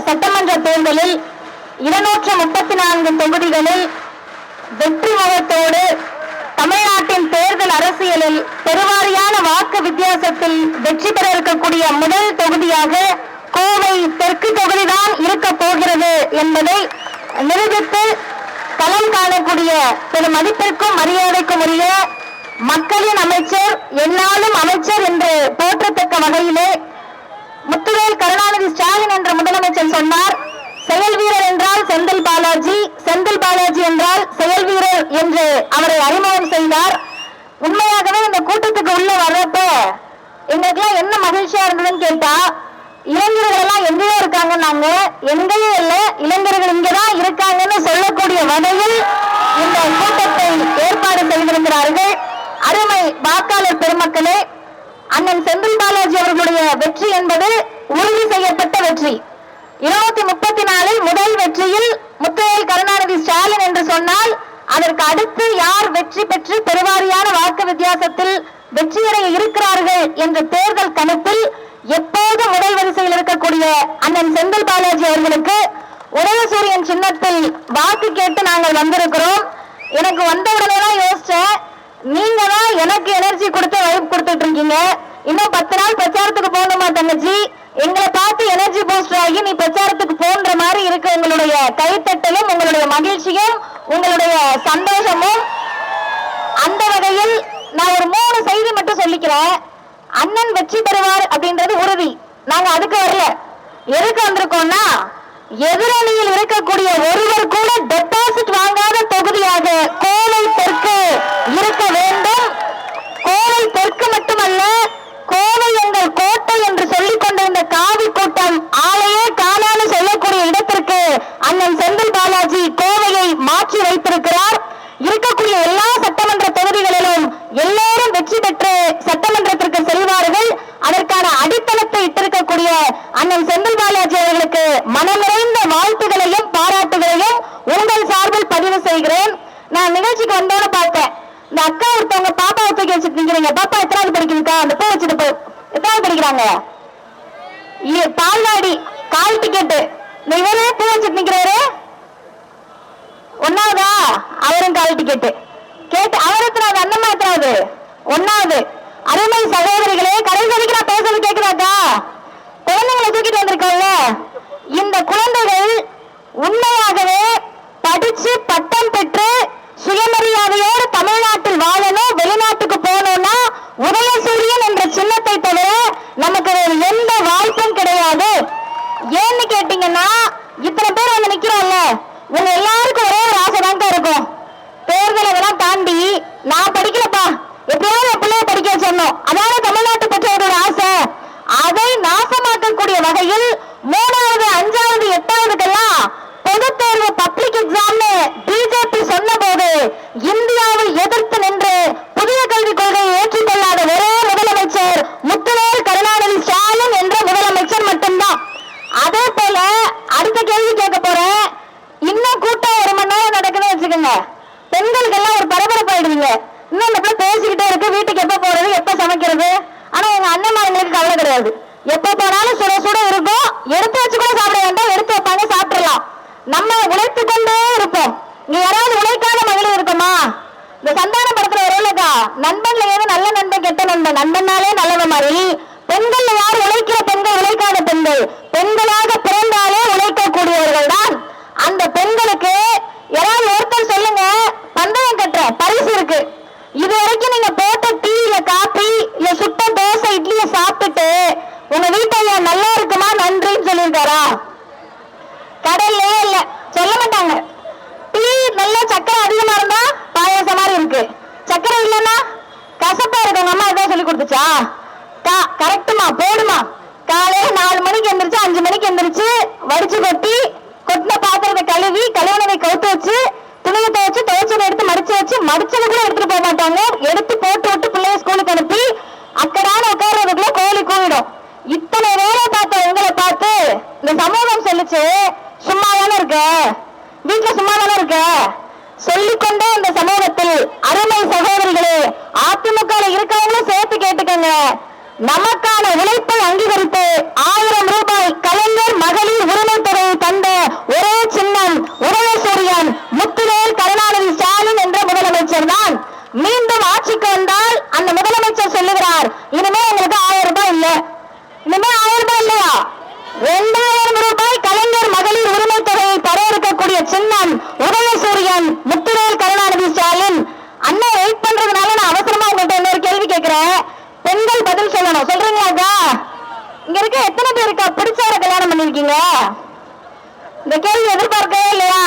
சட்டமன்ற தேர்தலில் 234 தொகுதிகளில் வெற்றி முகத்தோடு தமிழ்நாட்டின் தேர்தல் அரசியலில் பெருவாரியான வாக்கு வித்தியாசத்தில் வெற்றி பெற இருக்கக்கூடிய முதல் தொகுதியாக கோவை தெற்கு தொகுதிதான் இருக்க போகிறது என்பதை நிரூபித்து களம் காணக்கூடிய பெரு மதிப்பிற்கும் மரியாதைக்கும் உரிய மக்களின் அமைச்சர், என்னாலும் அமைச்சர் என்று போற்றத்தக்க வகையிலே முத்துவேல் கருணாநிதி ஸ்டாலின் என்ற முதலமைச்சர் சொன்னார், செயல் வீரர் என்றால் செந்தில் பாலாஜி, செந்தில் பாலாஜி என்றால் செயல் வீரர் என்று அவரை அறிமுகம் செய்தார். உண்மையாகவே இந்த கூட்டத்துக்கு உள்ள வர்றப்ப எங்களுக்கெல்லாம் என்ன மகிழ்ச்சியா இருந்ததுன்னு கேட்டா, இளைஞர்கள் எல்லாம் எங்கேயோ இருக்காங்க, நாங்க எங்கேயும் இல்லை, இளைஞர்கள் இங்கதான் இருக்காங்கன்னு சொல்லக்கூடிய வகையில் இந்த கூட்டத்தை ஏற்பாடு செய்திருக்கிறார்கள். அருமை வாக்காளர் பெருமக்களே, அண்ணன் செந்தில் பாலாஜி அவர்களுடைய வெற்றி என்பது உறுதி செய்யப்பட்ட வெற்றி. 234 முதல் வெற்றியில் முத்துவேல் கருணாநிதி ஸ்டாலின் என்று சொன்னால், அதற்கு அடுத்து யார் வெற்றி பெற்று பெருவாரியான வாக்கு வித்தியாசத்தில் வெற்றியடைய இருக்கிறார்கள் என்ற தேர்தல் கணிப்பில் எப்போது முதல் வரிசையில் இருக்கக்கூடிய அண்ணன் செந்தில் பாலாஜி அவர்களுக்கு உதயசூரியன் சின்னத்தில் வாக்கு கேட்டு நாங்கள் வந்திருக்கிறோம். எனக்கு வந்தவுடனே தான் யோசிச்சேன், நீங்க தான் எனக்கு எனர்ஜி கொடுத்து வைப் கொடுத்துட்டு இருக்கீங்க, இன்னும் 10 நாள் பிரச்சாரத்துக்கு போகணுமா தங்கச்சி, எங்களை பார்த்து எனர்ஜி பூஸ்டர் ஆகி நீ பிரச்சாரத்துக்கு போன்ற மாதிரி இருக்கு உங்களுடைய கைத்தட்டலும் உங்களுடைய மகிழ்ச்சியும் உங்களுடைய சந்தோஷமும். அந்த வகையில் நான் ஒரு 3 செய்தி மட்டும் சொல்லிக்கிறேன். அண்ணன் வெற்றி பெறுவார் அப்படின்றது உறுதி. நாங்க அதுக்கு வரல. எதுக்கு வந்திருக்கோம்னா, எதிரணியில் இருக்கக்கூடிய ஒருவர் கூட டெபாசிட் வாங்காத தொகுதியாக கோவை தெற்கு இருக்க வேண்டும். கோவை தெற்கு மட்டுமல்ல, கோவை எங்கள் கோட்டை என்று சொல்லிக் கொண்டிருந்த காவி கூட்டம் ஆளையே காணான்னு சொல்லக்கூடிய இடத்திற்கு அண்ணன் செந்தில் பாலாஜி கோவையை மாற்றி வைத்திருக்கிறார். இருக்கக்கூடிய எல்லா சட்டமன்ற தொகுதிகளிலும் எல்லோரும் வெற்றி பெற்று சட்டமன்றத்திற்கு செல்வார்கள். அதற்கான அடித்தளத்தை இட்டிருக்கக்கூடிய அண்ணன் செந்தில் பாலாஜி அவர்களுக்கு மனமிறைந்த வாழ்த்துகளையும் பாராட்டுகளையும் உங்கள் சார்பில் பதிவு செய்கிறேன். நான் நிகழ்ச்சிக்கு வந்தோன்னு பார்த்தேன், இந்த அக்கா ஒருத்தவங்க பாப்பா தூக்கி வச்சுட்டு நிக்கிறீங்க. பாப்பா எத்தனாவது படிக்கிறீங்க? அந்த பூ வச்சுட்டு போய் எத்தனாவது படிக்கிறாங்க? பால்வாடி கால் டிக்கெட்டு. இந்த இவரே பூ வச்சுட்டு நிக்கிறாரு, 1ஆவதா? அவரும் கால் டிக்கெட்டு கேட்டு அவர் எத்தனாவது? அண்ணம்மா எத்தனாவது? 1ஆவது. அருமை சகோதரிகளே, கடைசி வரைக்கும் நான் பேசுறது கேட்கிறாக்கா? குழந்தைங்களை தூக்கிட்டு வந்திருக்கோம்ல, இந்த குழந்தைகள் உண்மையாகவே படிச்சு பட்டம் பெற்று சுயமரியாதையோடு தமிழ்நாட்டில் வாழணும், வெளிநாட்டுக்கு போகணும்னா உதயசூரியன் என்ற சின்னத்தை தவிர நமக்கு வேறு எந்த வாய்ப்பும் கிடையாது. ஏன்னு கேட்டீங்கன்னா, இத்தனை பேர் வந்து நிக்கிறோம்ல, உங்க எல்லாருக்கும் ஒரே ஒரு ஆசை தான் இருக்கும். தேர்தல் இதெல்லாம் தாண்டி நான் படிக்கலப்பா, எப்படியாவது என் பிள்ளைய படிக்க வச்சிடணும், அதாவது தமிழ்நாட்டு பெற்றோரோட ஆசை. அதை நாசமாக்கக்கூடிய வகையில் 3வது 5வது 8வதுக்கெல்லாம் பொது தேர்வு பப்ளிக் எக்ஸாம்னு பிஜேபி சொன்ன போது இந்தியாவை எதிர்த்து நின்று புதிய கல்விக் கொள்கையை ஏற்றுக்கொள்ளாத ஒரே முதலமைச்சர் முத்துவேல் கருணாநிதி ஸ்டாலின் என்ற முதலமைச்சர் மட்டும்தான். அதே போல அடுத்த கேள்வி கேட்க போறேன். இன்னும் கூட்டம் 1 மணி நேரம் நடக்குதுன்னு வச்சுக்கோங்க, பெண்களுக்கு எல்லாம் ஒரு பரபரப்பாயிடுவீங்க. இன்னும் இந்த பிள்ளை பேசிக்கிட்டே இருக்கு, வீட்டுக்கு எப்ப போறது, எப்ப சமைக்கிறது. ஆனா எங்க அண்ணன்மார்களுக்கு கவலை கிடையாது, எப்ப போனாலும் சுட சுட இருக்கும், எடுத்து வச்சு கூட சாப்பிட வேண்டாம், எடுத்து வைப்பாங்க, சாப்பிடலாம். நம்ம உழைத்து கொண்டே இருப்போம். இங்க யாராவது உழைக்காத மகளிர் இருக்குமா? இந்த சந்தான படத்துல வரலக்கா, நண்பன்ல ஏதோ நல்ல நண்பன் கெட்ட நண்பன், நண்பனாலே நல்லவன் மாதிரி பெண்கள் யார் உழைக்கிற பெண்கள், உழைக்காத பெண்கள், பெண்களாக பிறந்தாலே உழைக்கக்கூடியவர்கள் தான். அந்த பெண்களுக்கு யாராவது ஒருத்தர் சொல்லுங்க, பந்தயம் கட்டுற பரிசு இருக்கு, இது வரைக்கும் நீங்க போட்ட டீ இல்ல காபி இல்ல சுட்ட தோசை இட்லிய சாப்பிட்டுட்டு உங்க வீட்டுல நல்லா இருக்குமா நன்றின்னு சொல்லியிருக்காரா? கடல்லே இல்ல, சொல்ல மாட்டாங்க. டீ நல்ல சக்கரை அதிகமா இருந்தா பாயாசம் மாதிரி இருக்கு, சக்கரை இல்லைன்னா கசப்பா இருக்கு. உங்க அம்மா இதான் சொல்லி கொடுத்துச்சா? கரெக்டுமா, போடுமா. காலையில 4 மணிக்கு எந்திரிச்சு 5 மணிக்கு எந்திரிச்சு வடிச்சு கொட்டி கொட்டின பாத்திரத்தை கழுவி கழுவுனதை கவுத்து வச்சு துணியை துவைச்சு துவைச்சதை எடுத்து மடிச்சு வச்சு மடிச்சதை கூட எடுத்துட்டு போக மாட்டாங்க, எடுத்து போட்டு விட்டு பிள்ளைய ஸ்கூலுக்கு அனுப்பி அக்கடான உட்கார்றதுக்குள்ள கோழி கூவிடும். இத்தனை வேலை பார்த்த உங்களை பார்த்து இந்த சமூகம் சொல்லிச்சு, சும்மாதானே இருக்க, வீட்டுல சும்மாதானே இருக்க சொல்லிக்கொண்டே இந்த சமூகத்தில் அருமை சகோதரிகளே, அதிமுக இருக்கவங்களும் சேர்த்து கேட்டுக்கங்க. நமக்கான உழைப்பை அங்கீகரித்து 1000 ரூபாய் கலைஞர் மகளிர் உரிமை இருக்க எத்தனை பேருக்கு பிடிச்சவரை கல்யாணம் பண்ணிருக்கீங்க? இந்த கேள்வி எதிர்பார்க்கவே இல்லையா?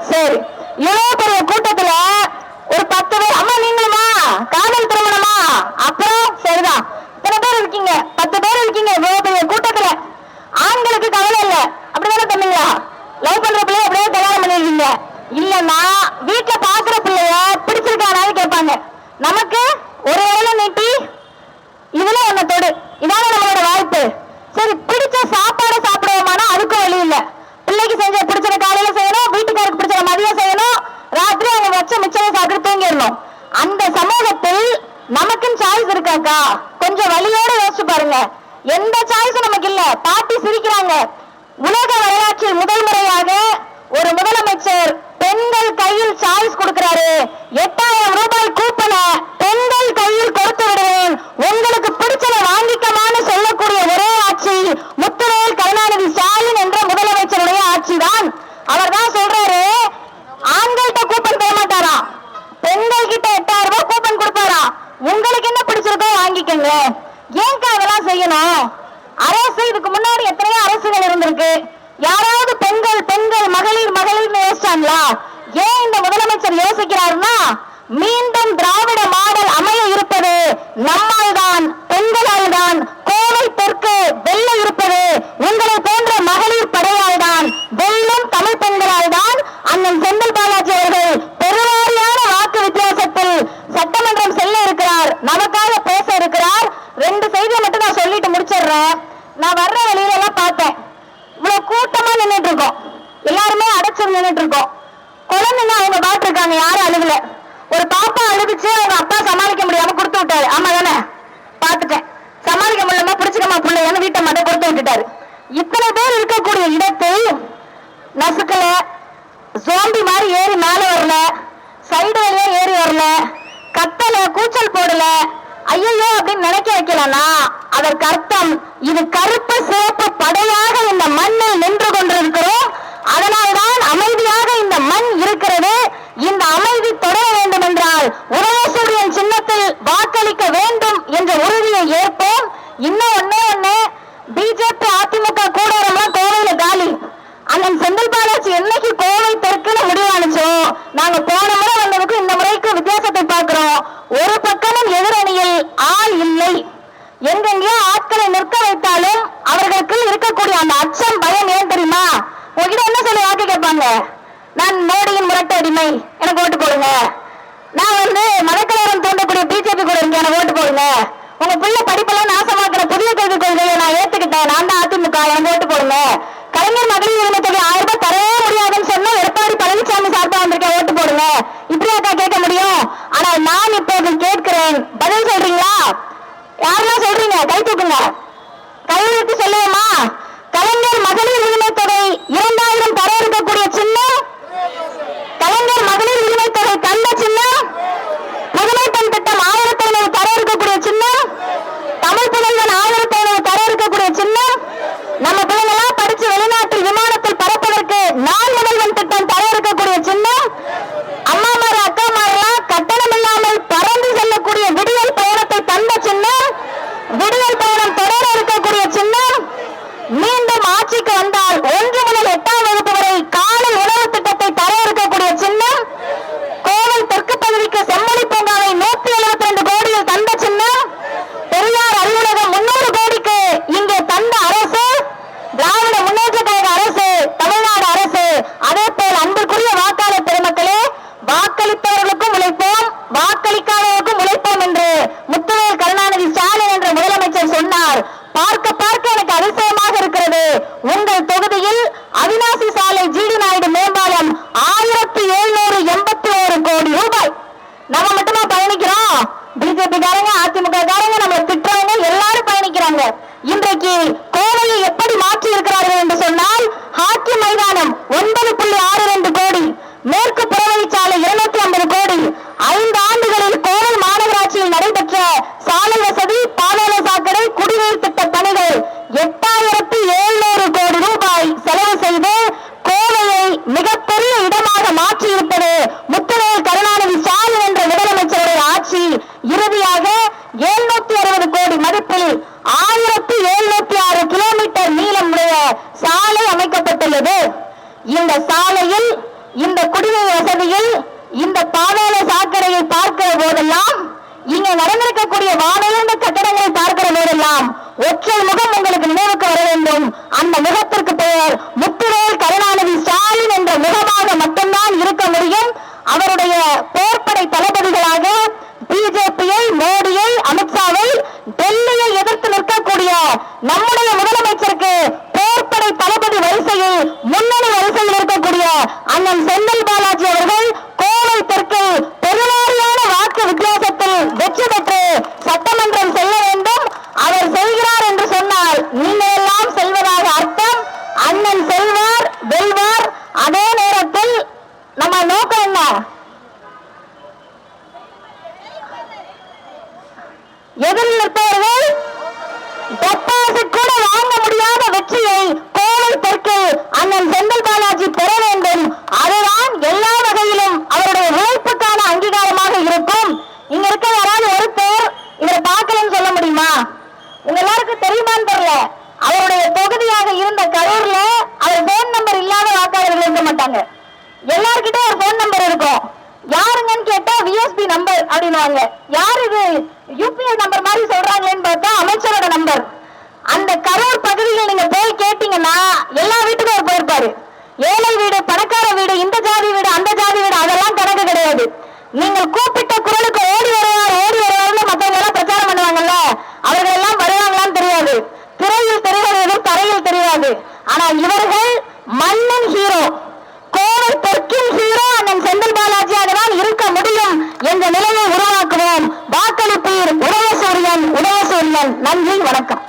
சரி, இவ்வளவு பெரிய கூட்டத்துல ஒரு 10 பேர், அம்மா நீங்களுமா காதல் திருமணமா? அப்புறம் சரிதான், இத்தனை பேர் இருக்கீங்க, 10 பேர் இருக்கீங்க இவ்வளவு பெரிய கூட்டத்துல. ஆண்களுக்கு கவலை இல்லை, அப்படிதானே தம்பிங்களா? லவ் பண்ற பிள்ளைய அப்படியே கல்யாணம் பண்ணிருக்கீங்க. இல்லன்னா வீட்டுல பாக்குற பிள்ளைய பிடிச்சிருக்கானான்னு கேட்பாங்க. நமக்கு ஒரு வேலை நீட்டி இதுல ஒன்ன தொடு, இதான நம்மளோட வாய்ப்பு. சரி, பிடிச்ச சாப்பாடு சாப்பிடுவோமானா அதுக்கும் வழி இல்லை. பிள்ளைக்கு செஞ்ச பிடிச்சத காலையில செய்யணும், வீட்டுக்காருக்கு பிடிச்சத மதியம் செய்யணும், ராத்திரி அவங்க வச்ச மிச்சம் சாப்பிட்டு தூங்கிடணும். அந்த சமூகத்தில் நமக்குன்னு சாய்ஸ் இருக்காக்கா? கொஞ்சம் வழியோட யோசிச்சு பாருங்க. எந்த சாய்ஸும் நமக்கு இல்ல. பாட்டி சிரிக்கிறாங்க. உலக வரலாற்றில் முதல் முறையாக ஒரு முதலமைச்சர் பெண்கள் கையில் சாய்ஸ் கொடுக்கிறாரு. 8000 ரூபாய் கூப்பனை பெண்கள் கையில் கொடுத்து விடுவேன், உங்களுக்கு பிடிச்சத வாங்கிக்கமான்னு சொல்லக்கூடிய ஒரே ஆட்சி முத்துவேல் கருணாநிதி ஸ்டாலின் என்ற முதலமைச்சருடைய ஆட்சி தான். அவர் தான் சொல்றாரு, ஆண்கள்கிட்ட கூப்பன் தர மாட்டாரா, பெண்கள் கிட்ட 8000 ரூபாய் கூப்பன் கொடுப்பாரா, உங்களுக்கு என்ன பிடிச்சிருக்கோ வாங்கிக்கங்க. ஏங்க அதெல்லாம் செய்யணும்? அரசு இதுக்கு முன்னாடி எத்தனையோ அரசுகள் இருந்திருக்கு. யாராவது பெண்கள் பெண்கள் மகளிர் மகளிர்னு யோசிச்சாங்களா? ஏன் இந்த முதலமைச்சர் யோசிக்கிறாருன்னா, மீண்டும் திராவிட மாடல் அமைய இருப்பது நம்மால் தான், பெண்களால் தான். கோவை தெற்கு வெல்ல இருப்பது உங்களை போன்ற மகளிர் படையால் தான், வெல்லும் தமிழ் பெண்களால் தான். அண்ணன் செந்தில் பாலாஜி அவர்கள் பெருவாரியான வாக்கு வித்தியாசத்தில் சட்டமன்றம் செல்ல இருக்கிறார், நமக்காக பேச இருக்கிறார். 2 செய்தியை மட்டும் நான் சொல்லிட்டு முடிச்சிடுறேன். நான் வர்ற வழியில எல்லாம் பார்த்தேன், இவ்வளவு கூட்டமா நின்றுட்டு இருக்கோம், எல்லாருமே அடைச்சு நின்றுட்டு இருக்கோம். குழந்தைங்க அவங்க பாட்டு இருக்காங்க, யாரும் அழுகல. ஒரு பாப்பா அழுதுச்சு, அவங்க அப்பா சமாளிக்க முடியாம கொடுத்து விட்டாரு. ஆமா தானே? பாத்துட்டேன். சமாளிக்க முடியாம பிடிச்சிக்கமா பிள்ளைன்னு வீட்டை மட்டும் கொடுத்து விட்டுட்டாரு. இத்தனை பேர் இருக்கக்கூடிய இடத்தை நசுக்கல, சோம்பி மாதிரி ஏறி மேல வரல, சைடு வழியா ஏறி வரல, கத்தல, கூச்சல் போடல, ஐயோ அப்படின்னு நினைக்க வைக்கலன்னா அதற்கு அர்த்தம் இது கருப்பு சிவப்பு படையாக இந்த மண்ணில் நின்று கொண்டிருக்கிறோம். அதனால்தான் அமைதியாக இந்த மண் இருக்கிறது. இந்த அமைதி தொடர வேண்டும் என்றால் உதயசூரியன் சின்னத்தில் வாக்களிக்க வேண்டும் என்ற உறுதியை ஏற்போம். இன்னும் ஒண்ணு, பிஜேபி அதிமுக கூடாரம்லாம் கோவையில காலி. அண்ணன் செந்தில் பாலாஜி என்னைக்கு கோவை தெற்குன்னு முடிவானுச்சோ, நாங்க போன முறை வந்ததுக்கு இந்த முறைக்கு வித்தியாசத்தை பார்க்கிறோம். ஒரு பக்கமும் எதிரணியில் ஆள் இல்லை. எங்கெங்கயோ ஆட்களை நிற்க வைத்தாலும் அவர்களுக்கு இருக்கக்கூடிய அந்த அச்சம், பயம் ஏன் தெரியுமா? உங்ககிட்ட என்ன சொல்லி வாக்கு கேட்பாங்க? நான் மோடியின் முரட்டு அடிமை, எனக்கு ஓட்டு போடுங்க. நான் மதக்கலவரம் தூண்டக்கூடிய பிஜேபி கூட இருக்கேன், எனக்கு ஓட்டு போடுங்க. உங்க பிள்ளை படிப்பெல்லாம் நாசமாக்குற புதிய கல்விக் கொள்கையை நான் ஏத்துக்கிட்டேன், நான் தான் அதிமுக, எனக்கு ஓட்டு போடுங்க. கலைஞர் மகளிர் உரிமை தொகை 1000 ரூபாய் தரவே முடியாதுன்னு சொன்னா எடப்பாடி பழனிசாமி சார்பா வந்திருக்கேன், ஓட்டு போடுங்க. இப்படியாக்கா கேட்க முடியும்? ஆனால் நான் இப்போது கேட்கிறேன், பதில் சொல்றீங்களா? யாரெல்லாம் சொல்றீங்க? கை தூக்குங்க. கையெழுத்து சொல்லுவோமா? கலைஞர் மகளிர் உரிமை தொகை 2000 தர இருக்கக்கூடிய சின்னம், கலைஞர் மகளிர் உரிமை தொகை தந்த சின்னம், புதுமை பெண் திட்டம் 1500 தர இருக்கக்கூடிய சின்னம், தமிழ் புலங்கள் 1500 தர இருக்கக்கூடிய சின்னம், நம்ம பிள்ளைங்களா படிச்சு வெளிநாட்டில் விமானத்தில் பறப்பதற்கு நான் முதல்வன் திட்டம் தர இருக்கக்கூடிய சின்னம், அம்மாமார் அக்காமாரெல்லாம் கட்டணம் இல்லாமல் பறந்து செல்லக்கூடிய விடியல் பயணத்தை தந்த சின்னம், விடியல் பயணம் தொடர இருக்கக்கூடிய சின்னம், மீண்டும் ஆட்சிக்கு வந்தால் 1 முதல் 8ஆம் வகுப்பு வரை காலை உணவு திட்டத்தை தர இருக்கக்கூடிய சின்னம், கோவை தெற்கு பகுதிக்கு செம்மொழி பூங்காவை 172 கோடியில் தந்த சின்னம், பெரியார் அலுவலகம் 300 கோடிக்கு இங்கே தந்த அரசு திராவிட முன்னேற்ற கழக அரசு, தமிழ்நாடு அரசு. அதே போல் அன்புக்குரிய வாக்காளர் பெருமக்களே, வாக்களித்தவர்களுக்கும் உழைப்போம், வாக்களிக்காதவர்களுக்கும் உழைப்போம் என்று முத்துவேல் கருணாநிதி ஸ்டாலின் என்ற முதலமைச்சர் சொன்னார். பார்க்க பார்க்க எனக்கு அதிசயமாக இருக்கிறது. உங்கள் தொகுதியில் அவிநாசி சாலை ஜிடி நாயுடு மேம்பாலம் 1781 கோடி ரூபாய். நம்ம மட்டுமா பயணிக்கிறோம்? பிஜேபி காரங்க, அதிமுக காரங்க, நம்ம திட்டவங்க எல்லாரும் பயணிக்கிறாங்க. இன்றைக்கு கோவையை எப்படி மாற்றி இருக்கிறார்கள் என்று சொன்னால், ஹாக்கி மைதானம் 9.62 கோடி, மேற்கு புறவழிச்சாலை 250 கோடி, 5 ஆண்டுகளில் கோவை மாநகராட்சியில் நடைபெற்ற சாலை வசதி, பாதாள சாக்கடை, குடிநீர் திட்ட பணிகள் 8700 கோடி ரூபாய் செலவு செய்து கோவையை மிகப்பெரிய இடமாக மாற்றி இருப்பது முத்துவேல் கருணாநிதி ஸ்டாலின் என்ற முதலமைச்சருடைய ஆட்சி. இறுதியாக 760 கோடி மதிப்பில் 1706 கிலோமீட்டர் இருக்கிறது. இந்த சாலையில், இந்த குடிநீர் வசதியில், இந்த பாதாள சாக்கடையை பார்க்கிற போதெல்லாம், இங்க நடந்திருக்கக்கூடிய வானுயர்ந்த கட்டடங்களை பார்க்கிற போதெல்லாம் ஒற்றை முகம் உங்களுக்கு நினைவுக்கு வர வேண்டும். அந்த முகத்திற்கு பெயர் முத்துவேல் கருணாநிதி ஸ்டாலின் என்ற முகமாக மட்டும்தான் இருக்க முடியும். அவருடைய போர்ப்படை தளபதிகளாக பிஜேபியை, மோடியை, அமித்ஷாவை, டெல்லியை எதிர்த்து நிற்கக்கூடிய நம்முடைய முதலமைச்சருக்கு போர்ப்படை தளபதி வரிசையில், முன்னணி வரிசையில் இருக்கக்கூடிய அண்ணன் செந்தில் பாலாஜி அவர்கள் கோவை தெற்கில் பெருவாரியான வாக்கு வித்தியாசத்தில் வெற்றி பெற்று சட்டமன்றம் செல்ல வேண்டும். அவர் செல்கிறார் என்று சொன்னால் நீங்கள் எல்லாம் செல்வதாக அர்த்தம். அண்ணன் செல்வார், வெல்வார். அதே நேரத்தில் நம்ம நோக்கம் என்ன? எதிரில் இருப்பவர்கள் டெபாசிட் கூட வாங்க முடியாத வெற்றியை கோவை தெற்கு அண்ணன் செந்தில் பாலாஜி பெற வேண்டும். அதுதான் எல்லா வகையிலும் அவருடைய உழைப்புக்கான அங்கீகாரமாக இருக்கும். இங்க இருக்க யாராவது ஒருத்தர் இவரை பார்க்கலன்னு சொல்ல முடியுமா? உங்க எல்லாருக்கும் தெரியுமான்னு தெரியல. அவருடைய தொகுதியாக இருந்த கரூர்ல அவர் போன் நம்பர் இல்லாத வாக்காளர்கள் இருக்க மாட்டாங்க. எல்லார்கிட்ட ஒரு போன் நம்பர் இருக்கும். யாருங்கன்னு கேட்டா விஎஸ்பி நம்பர் அப்படின்னுவாங்க. யார் இது யூபிஐ நம்பர் மாதிரி சொல்றாங்களேன்னு பார்த்தா அமைச்சரோட நம்பர். அந்த கரூர் பகுதியில் நீங்க போய் கேட்டீங்கன்னா எல்லா வீட்டுக்கும் அவர் போயிருப்பாரு. ஏழை வீடு, பணக்கார வீடு, இந்த ஜாதி வீடு, அந்த ஜாதி வீடு, அதெல்லாம் கணக்கு கிடையாது. நீங்கள் கூப்பிட்ட குரலுக்கு ஓடி வருவார்னு மற்றவங்க எல்லாம் பிரச்சாரம் பண்ணுவாங்கல்ல, அவர்கள் எல்லாம் வருவாங்களான்னு தெரியாது. திரையில் தெரிவது தரையில் தெரியாது. ஆனா இவர்கள் மண்ணின் ஹீரோ, கோவை தெற்கின் ஹீரோ அண்ணன் செந்தில் பாலாஜியாக தான் இருக்க முடியும் என்ற நிலையை உருவாக்குவோம். வாக்களிப்பீர். உதவசூரியன். நன்றி, வணக்கம்.